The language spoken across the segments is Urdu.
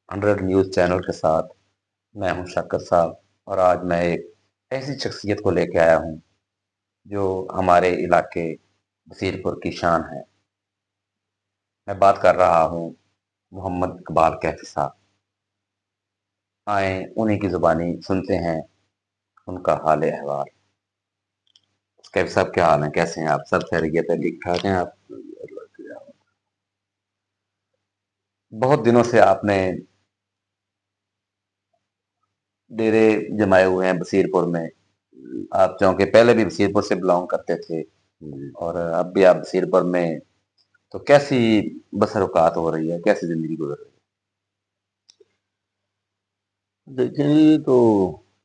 100 نیوز چینل کے ساتھ میں ہوں شوکت صاحب، اور آج میں ایک ایسی شخصیت کو لے کے آیا ہوں جو ہمارے علاقے بصیر پور کی شان ہے۔ میں بات کر رہا ہوں محمد اقبال کیفی صاحب۔ آئیں انہی کی زبانی سنتے ہیں ان کا حال احوال۔ کیفی صاحب کیا حال ہیں، کیسے ہیں آپ؟ سب خیریت ہے؟ ٹھیک ٹھاک ہیں آپ؟ بہت دنوں سے آپ نے ڈیرے جمائے ہوئے ہیں بصیر پور میں۔ آپ چونکہ پہلے بھی بصیر پور سے بلانگ کرتے تھے اور اب بھی آپ بصیر پور میں، تو کیسی بسر اوقات ہو رہی ہے، کیسی زندگی گزر رہی دیکھیں یہ تو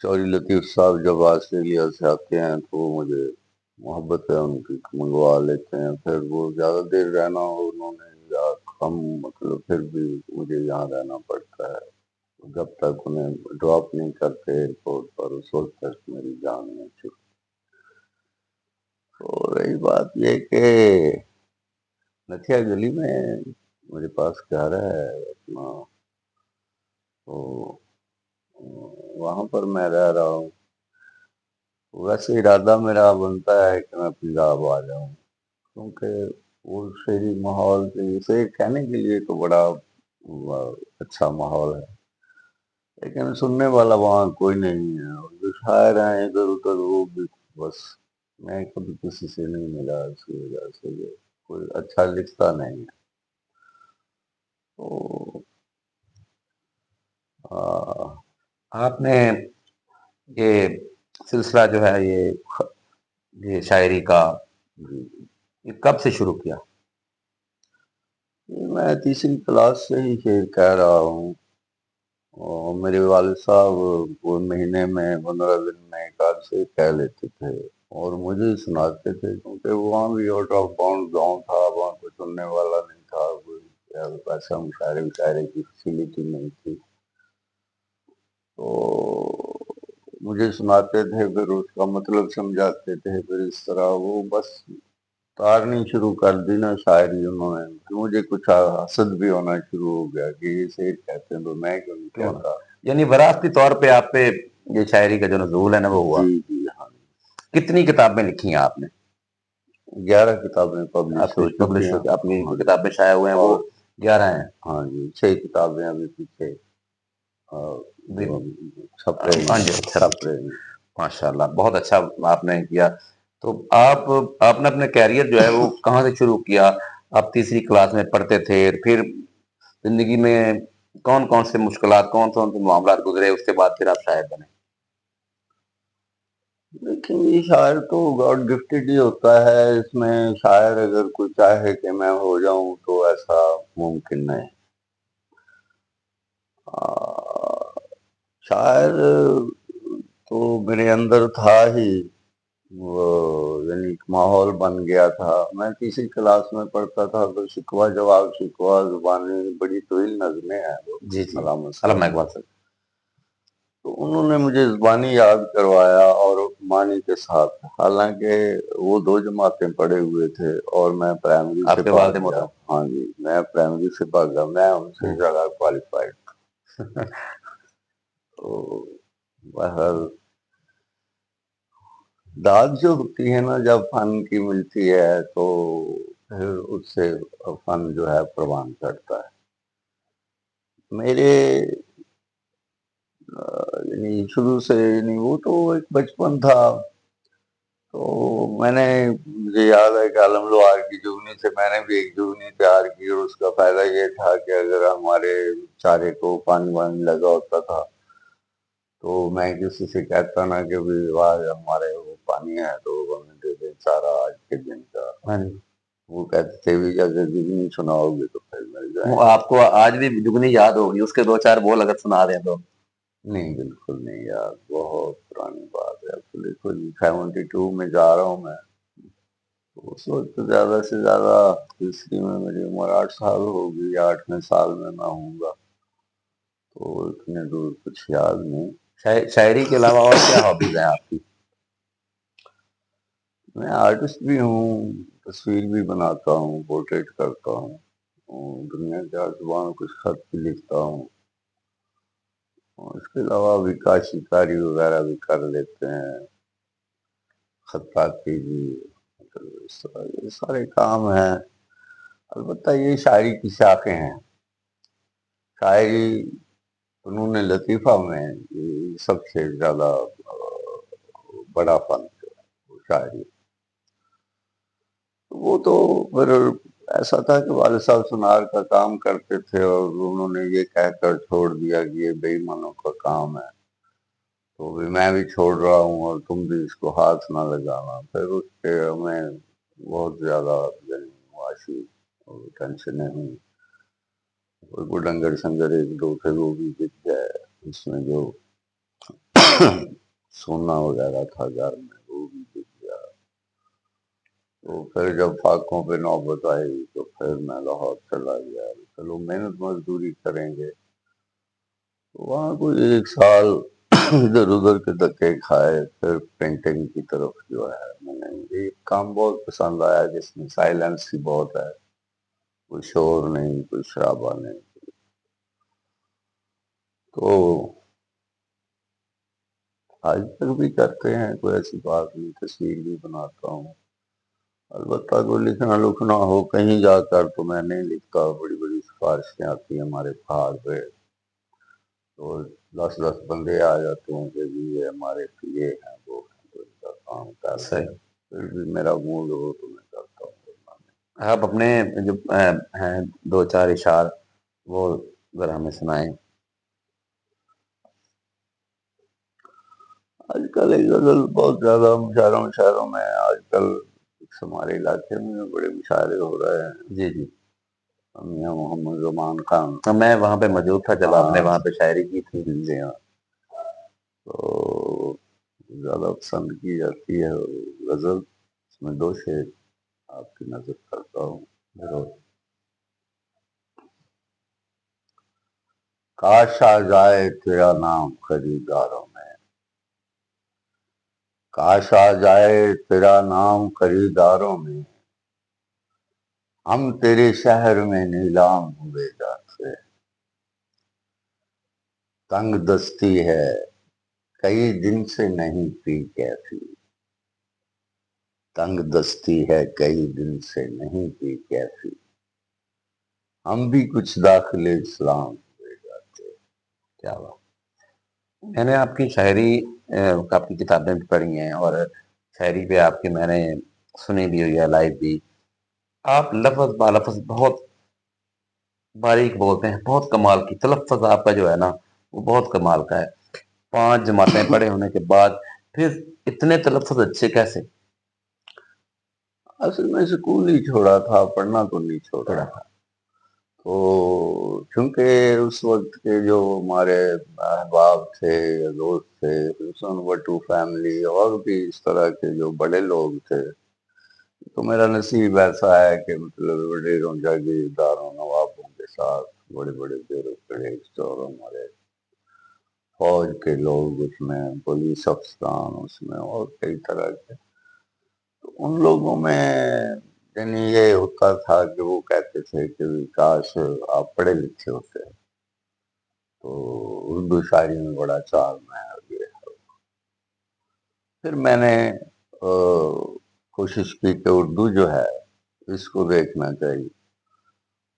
چوری لطیف صاحب جب آسٹریلیا سے آتے ہیں تو مجھے محبت ہے ان کی، منگوا لیتے ہیں، پھر وہ زیادہ دیر رہنا ہو انہوں نے یا کم، مطلب پھر بھی مجھے یہاں رہنا پڑتا ہے جب تک انہیں ڈراپ نہیں کرتے ایئرپورٹ پر، اس وقت تک میری جان میں چھپ۔ تو رہی بات یہ کہ نتھیا گلی میں میرے پاس گھر ہے اپنا، تو وہاں پر میں رہ رہا ہوں۔ ویسے ارادہ میرا بنتا ہے کہ میں پنجاب آ جاؤں، کیونکہ وہ شہری ماحول سے اسے کہنے کے لیے تو بڑا اچھا ماحول ہے، لیکن سننے والا وہاں کوئی نہیں ہے، اور جو شاعر ہیں ادھر ادھر وہ بھی بس، میں کبھی کسی سے نہیں ملا، اس کی وجہ سے یہ کوئی اچھا لکھتا نہیں ہے۔ تو آپ نے یہ سلسلہ جو ہے یہ شاعری کا، یہ کب سے شروع کیا؟ میں تیسری کلاس سے ہی شعر کہہ رہا ہوں، اور میرے والد صاحب وہ مہینے میں 15 دن میں ایک آدھ سے کہہ لیتے تھے اور مجھے ہی سناتے تھے، کیونکہ وہاں بھی آؤٹ آف باؤنڈ گاؤں تھا، وہاں کوئی سننے والا نہیں تھا، کوئی ایسا مشاعرے کی فیسلٹی نہیں تھی، تو مجھے سناتے تھے، پھر اس کا مطلب سمجھاتے تھے، پھر اس طرح وہ بس تارنی شروع کر دی نا شاعری انہوں نے، کہ مجھے کچھ حسد بھی ہونا شروع ہو گیا کہ یہ شعر کہتے ہیں تو میں کیوں نہیں کیوں نہ، کہتا۔ یعنی وراثتی طور پہ آپ پہ یہ شاعری کا جو نزول ہے نا وہ ہوا۔ جی جی ہاں، کتنی کتابیں لکھی ہیں آپ نے؟ 11 کتابیں پبلش آپ ہو کی چکی پبلش ہیں، ہو اپنی ہاں جو جی، کتابیں شائع ہوئے ہیں وہ اور 11 ہیں؟ ہاں جی 6 کتابیں ابھی پیچھے جو چھپ رہی ہاں ہیں، جی، چھپ رہی ہیں۔ ماشاء اللہ، بہت اچھا آپ نے کیا۔ تو آپ نے اپنے کیریئر جو ہے وہ کہاں سے شروع کیا؟ آپ تیسری کلاس میں پڑھتے تھے، پھر زندگی میں کون کون سے مشکلات، کون کون سے معاملات گزرے، اس کے بعد پھر آپ شاعر بنے؟ لیکن یہ شاعر تو گاڈ گفٹڈ ہی ہوتا ہے، اس میں شاعر اگر کوئی چاہے کہ میں ہو جاؤں تو ایسا ممکن نہیں۔ شاعر تو میرے اندر تھا ہی، وہ یعنی ایک ماحول بن گیا تھا۔ میں تیسری کلاس میں پڑھتا تھا تو شکوہ جواب، شکوہ زبانی، بڑی طویل نظمیں ہیں وہ جی جی، علامہ صاحب علامہ کی، اقبال صاحب۔ تو انہوں نے مجھے زبانی یاد کروایا اور معنی کے ساتھ، حالانکہ وہ 2 جماعتیں پڑھے ہوئے تھے اور میں پرائمری سے آپ کے بھاگ والد گیا۔ محترم؟ ہاں جی، میں پرائمری سے بھاگ گیا، میں ان سے زیادہ کوالیفائڈ۔ تو بہرحال داد جو ہوتی ہے نا جب فن کی ملتی ہے تو پھر اس سے فن جو ہے پروان چڑھتا ہے۔ میرے یعنی شروع سے، یعنی وہ تو ایک بچپن تھا، تو میں نے، مجھے یاد ہے کہ عالم لوہار کی جگنی سے میں نے بھی ایک جگنی تیار کی، اور اس کا فائدہ یہ تھا کہ اگر ہمارے چارے کو پانی وانی لگا ہوتا تھا تو میں کسی سے کہتا نا کہ آج ہمارے وہ پانی ہے تو ہمیں دے دیں چارہ آج کے دن کا، ہاں جی، وہ کہتے تھے بھی اگر جگنی سناؤ گے تو پھر مل جائیں وہ گے۔ آپ کو آج بھی جگنی یاد ہوگی، اس کے 2 4 بول اگر سنا دیں تو؟ نہیں بالکل نہیں یار، بہت پرانی بات ہے، بالکل 72 میں جا رہا ہوں میں، اس وقت زیادہ سے زیادہ تیسری میں میری عمر 8 سال ہوگی، یا 8ویں سال میں ہوں گا، تو اتنے دور کچھ یاد نہیں۔ شاعری کے علاوہ اور کیا ہابیز ہیں آپ کی؟ میں آرٹسٹ بھی ہوں، تصویر بھی بناتا ہوں، پورٹریٹ کرتا ہوں، دنیا کے زبان کچھ خط بھی لکھتا ہوں، اس کے علاوہ بھی کاشی کاری وغیرہ بھی کر لیتے ہیں، خطاطی بھی، مطلب اس طرح یہ سارے کام ہیں۔ البتہ یہ شاعری کی شاخیں ہیں، شاعری فنون لطیفہ میں یہ سب سے زیادہ بڑا فن جو ہے وہ شاعری۔ وہ تو پھر ایسا تھا کہ والد صاحب سنار کا کام کرتے تھے اور انہوں نے یہ کہہ کر چھوڑ دیا کہ یہ بے ایمانوں کا کام ہے، تو بھی میں بھی چھوڑ رہا ہوں اور تم بھی اس کو ہاتھ نہ لگانا۔ پھر اس کے ہمیں بہت زیادہ معاشی ٹینشنیں ہوئی، کوئی ڈنگر شنگر ایک دو تھے وہ بھی بک گئے، اس میں جو سونا وغیرہ تھا گھر میں وہ بھی بک گیا۔ تو پھر جب فاقوں پہ نوبت آئی تو پھر میں لاہور چلا گیا، چلو محنت مزدوری کریں گے۔ تو وہاں کوئی ایک سال ادھر ادھر کے دھکے کھائے، پھر پینٹنگ کی طرف جو ہے میں نے ایک کام بہت پسند آیا جس میں سائلنس ہی بہت ہے، کوئی شور نہیں، کوئی شرابہ نہیں، تو آج تک بھی کرتے ہیں، کوئی ایسی بات نہیں، تصویر بھی بناتا ہوں۔ البتہ کوئی لکھنا ہو کہیں جا کر تو میں نہیں لکھتا، بڑی بڑی سفارشیں آتی ہیں ہمارے پہاڑ پہ، تو 10 بندے آ جاتے ہیں کہ جی یہ ہمارے یہ ہیں وہ ہیں، تو ان کا کام کرتے ہیں، پھر بھی میرا موڈ ہو تو میں کرتا ہوں۔ آپ اپنے جو ہیں 2-4 اشعار وہ ذرا ہمیں سنائیں۔ آج کل ایک غزل بہت زیادہ شہروں میں آج کل ہمارے علاقے میں بڑے مشاعرے ہو رہے ہیں۔ جی جی، میاں محمد زمان خان، میں وہاں پہ موجود تھا جب آپ نے وہاں پہ شاعری کی تھی۔ جی ہاں، تو زیادہ پسند کی جاتی ہے غزل، اس میں 2 شعر آپ کی نظر کرتا ہوں۔ ضرور۔ کاش آ جائے تیرا نام خریداروں میں، کاش آ جائے تیرا نام خریداروں میں، ہم تیرے شہر میں نیلام ہوئے جاتے، تنگ دستی ہے کئی دن سے نہیں پی کیفی، تنگ دستی ہے کئی دن سے نہیں پی کیفی، ہم بھی کچھ داخل اسلام ہوئے جاتے۔ کیا بات! میں نے آپ کی شاعری آپ کی کتابیں بھی پڑھی ہیں اور شاعری پہ آپ کی میں نے سنی بھی ہوئی ہے، لائیو بھی۔ آپ لفظ با لفظ بہت باریک بولتے ہیں، بہت کمال کی تلفظ آپ کا جو ہے نا وہ بہت کمال کا ہے۔ 5 جماعتیں پڑھے ہونے کے بعد پھر اتنے تلفظ اچھے کیسے؟ اصل میں اسکول ہی چھوڑا تھا، پڑھنا تو نہیں چھوڑا تھا، تو چونکہ اس وقت کے جو ہمارے احباب تھے یا دوست تھے، حسن وٹو فیملی اور بھی اس طرح کے جو بڑے لوگ تھے، تو میرا نصیب ایسا ہے کہ مطلب وڈیروں جاگیرداروں نوابوں کے ساتھ بڑے بڑے بیرو کھڑے اور ہمارے فوج کے لوگ اس میں، پولیس افسران اس میں، اور کئی طرح کے، تو ان لوگوں میں یعنی یہ ہوتا تھا کہ وہ کہتے تھے کہ کاش آپ پڑھے لکھے ہوتے، تو اردو شاعری میں بڑا چال میں آگے۔ پھر میں نے کوشش کی کہ اردو جو ہے اس کو دیکھنا چاہیے۔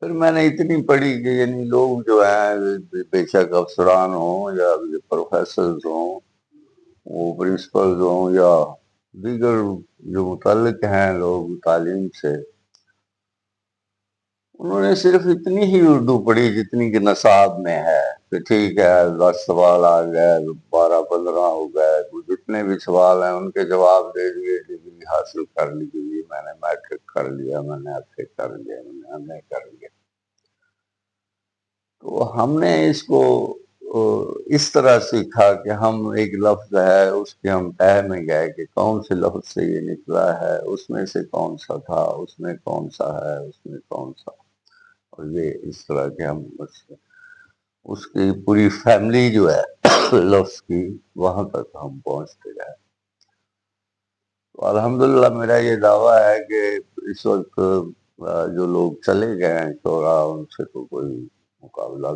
پھر میں نے اتنی پڑھی کہ یعنی لوگ جو ہیں بے شک افسران ہوں یا پروفیسرز ہوں، وہ پرنسپلز ہوں یا دیگر جو متعلق ہیں لوگ تعلیم سے، انہوں نے صرف اتنی ہی اردو پڑھی جتنی کہ نصاب میں ہے، کہ ٹھیک ہے 10 سوال آ گئے، 12-15 ہو گئے، جتنے بھی سوال ہیں ان کے جواب دے دیے، ڈگری حاصل کر لی، میں نے میٹرک کر لیا، میں نے ایف اے کر لیا، میں نے ایم اے کر لیا۔ تو ہم نے اس کو اس طرح سیکھا کہ ہم ایک لفظ ہے اس کے ہم تہ میں گئے کہ کون سے لفظ سے یہ نکلا ہے، اس میں سے کون سا تھا، اس میں کون سا ہے، اس میں کون سا، اور یہ اس طرح کے ہم اس کی پوری فیملی جو ہے لفظ کی وہاں تک ہم پہنچتے گئے۔ تو الحمدللہ میرا یہ دعویٰ ہے کہ اس وقت جو لوگ چلے گئے ہیں شعراء، ان سے تو کوئی مقابلہ